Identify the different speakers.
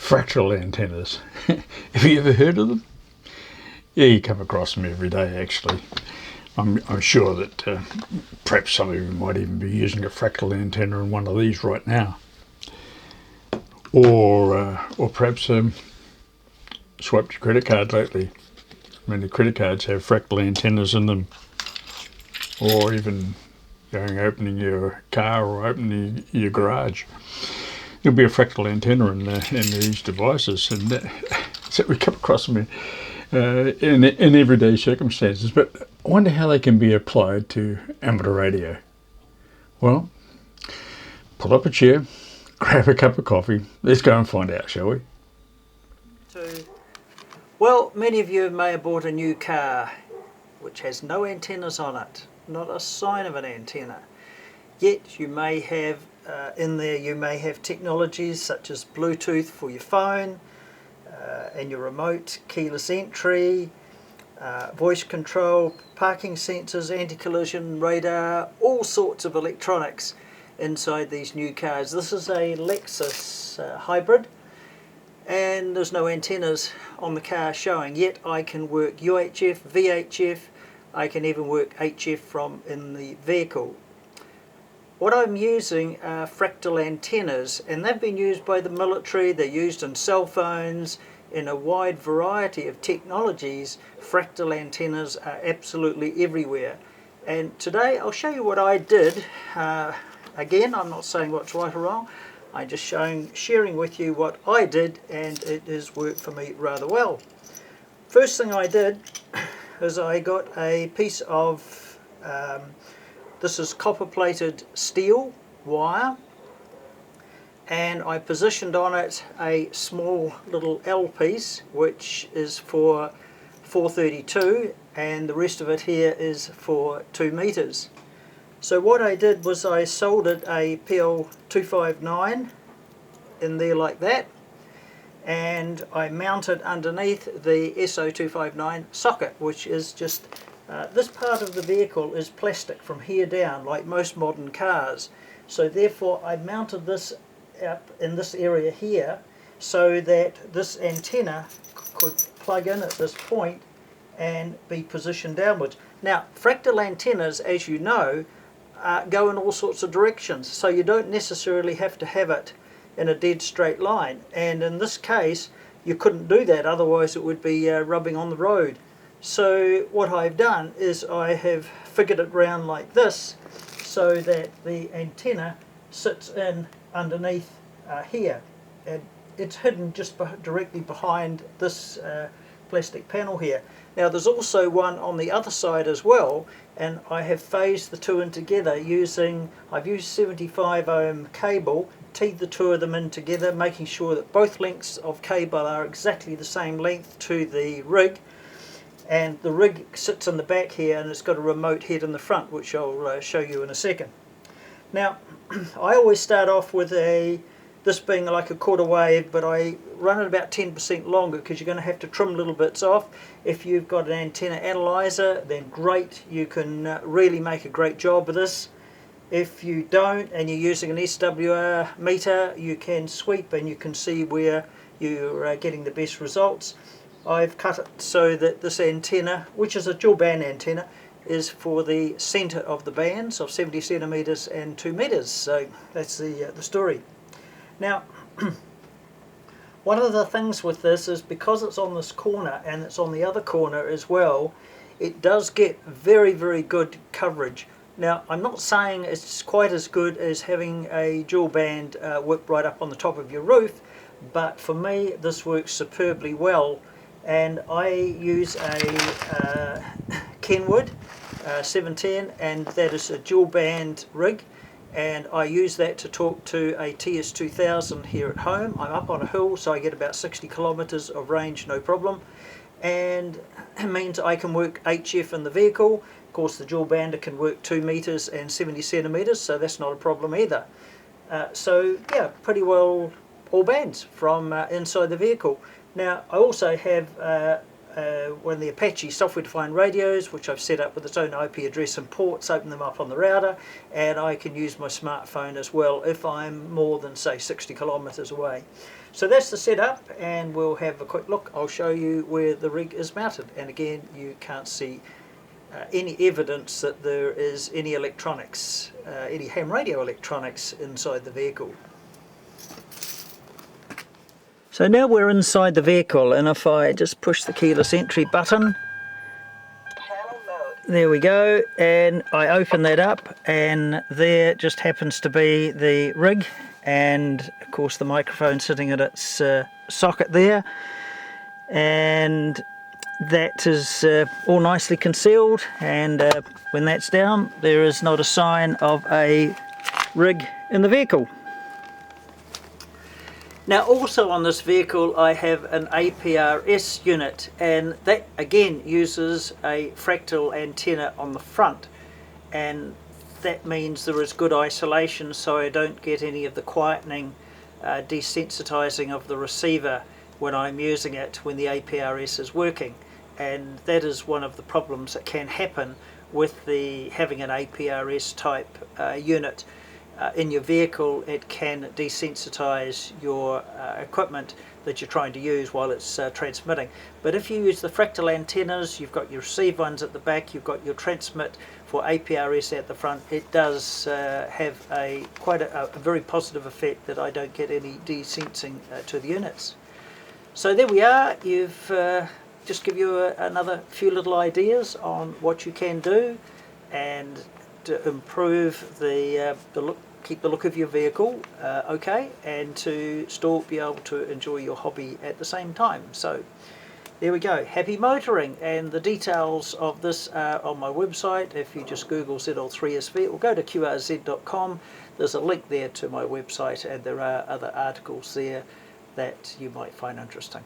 Speaker 1: Fractal antennas. Have you ever heard of them? Yeah, you come across them every day actually. I'm sure that perhaps some of you might even be using a fractal antenna in one of these right now. Or perhaps swiped your credit card lately. Many credit cards have fractal antennas in them. Or even opening your car or opening your garage. There'll be a fractal antenna in these devices, and so we come across them in everyday circumstances. But I wonder how they can be applied to amateur radio. Well, pull up a chair, grab a cup of coffee. Let's go and find out, shall we?
Speaker 2: Well, many of you may have bought a new car which has no antennas on it, not a sign of an antenna. Yet you may have in there, you may have technologies such as Bluetooth for your phone and your remote, keyless entry, voice control, parking sensors, anti-collision radar, all sorts of electronics inside these new cars. This is a Lexus hybrid, and there's no antennas on the car showing, yet I can work UHF, VHF, I can even work HF from in the vehicle. What I'm using are fractal antennas, and they've been used by the military, they're used in cell phones, in a wide variety of technologies. Fractal antennas are absolutely everywhere. And today I'll show you what I did. Again, I'm not saying what's right or wrong, I'm just sharing with you what I did, and it has worked for me rather well. First thing I did is I got a piece of this is copper plated steel wire, and I positioned on it a small little L piece which is for 432, and the rest of it here is for 2 meters. So what I did was I soldered a PL259 in there like that, and I mounted underneath the SO259 socket, which is just this part of the vehicle is plastic from here down, like most modern cars. So therefore I mounted this up in this area here so that this antenna could plug in at this point and be positioned downwards. Now, fractal antennas, as you know, go in all sorts of directions, so you don't necessarily have to have it in a dead straight line, and in this case you couldn't do that, otherwise it would be rubbing on the road. So what I've done is I have figured it round like this so that the antenna sits in underneath here, and it's hidden just directly behind this plastic panel here. Now there's also one on the other side as well, and I have phased the two in together I've used 75 ohm cable, teed the two of them in together, making sure that both lengths of cable are exactly the same length to the rig. And the rig sits in the back here, and it's got a remote head in the front, which I'll show you in a second. Now I always start off with this being like a quarter wave, but I run it about 10% longer because you're going to have to trim little bits off. If you've got an antenna analyzer, then great, you can really make a great job of this. If you don't and you're using an SWR meter, you can sweep and you can see where you're getting the best results. I've cut it so that this antenna, which is a dual band antenna, is for the centre of the bands of 70 centimetres and 2 metres. So that's the story. Now, one of the things with this is because it's on this corner and it's on the other corner as well, it does get very, very good coverage. Now, I'm not saying it's quite as good as having a dual band whip right up on the top of your roof, but for me this works superbly well. And I use a Kenwood 710, and that is a dual band rig, and I use that to talk to a TS2000 here at home. I'm up on a hill, so I get about 60 kilometres of range, no problem, and it means I can work HF in the vehicle. Of course the dual bander can work 2 metres and 70 centimetres, so that's not a problem either. So yeah, pretty well all bands from inside the vehicle. Now I also have one of the Apache software-defined radios, which I've set up with its own IP address and ports, open them up on the router, and I can use my smartphone as well if I'm more than say 60 kilometres away. So that's the setup, and we'll have a quick look. I'll show you where the rig is mounted, and again you can't see any evidence that there is any electronics, any ham radio electronics inside the vehicle. So now we're inside the vehicle, and if I just push the keyless entry button, there we go, and I open that up, and there just happens to be the rig, and of course the microphone sitting at its socket there, and that is all nicely concealed, and when that's down there is not a sign of a rig in the vehicle. Now also on this vehicle I have an APRS unit, and that again uses a fractal antenna on the front, and that means there is good isolation so I don't get any of the quietening, desensitizing of the receiver when I'm using it when the APRS is working, and that is one of the problems that can happen with having an APRS type unit. In your vehicle. It can desensitize your equipment that you're trying to use while it's transmitting. But if you use the fractal antennas, you've got your receive ones at the back, you've got your transmit for APRS at the front, it does have quite a very positive effect that I don't get any desensing to the units. So there we are. You've just give you another few little ideas on what you can do and to improve the look, keep the look of your vehicle okay, and to still be able to enjoy your hobby at the same time. So there we go, happy motoring, and the details of this are on my website. If you just Google ZL3SV or go to qrz.com, there's a link there to my website, and there are other articles there that you might find interesting.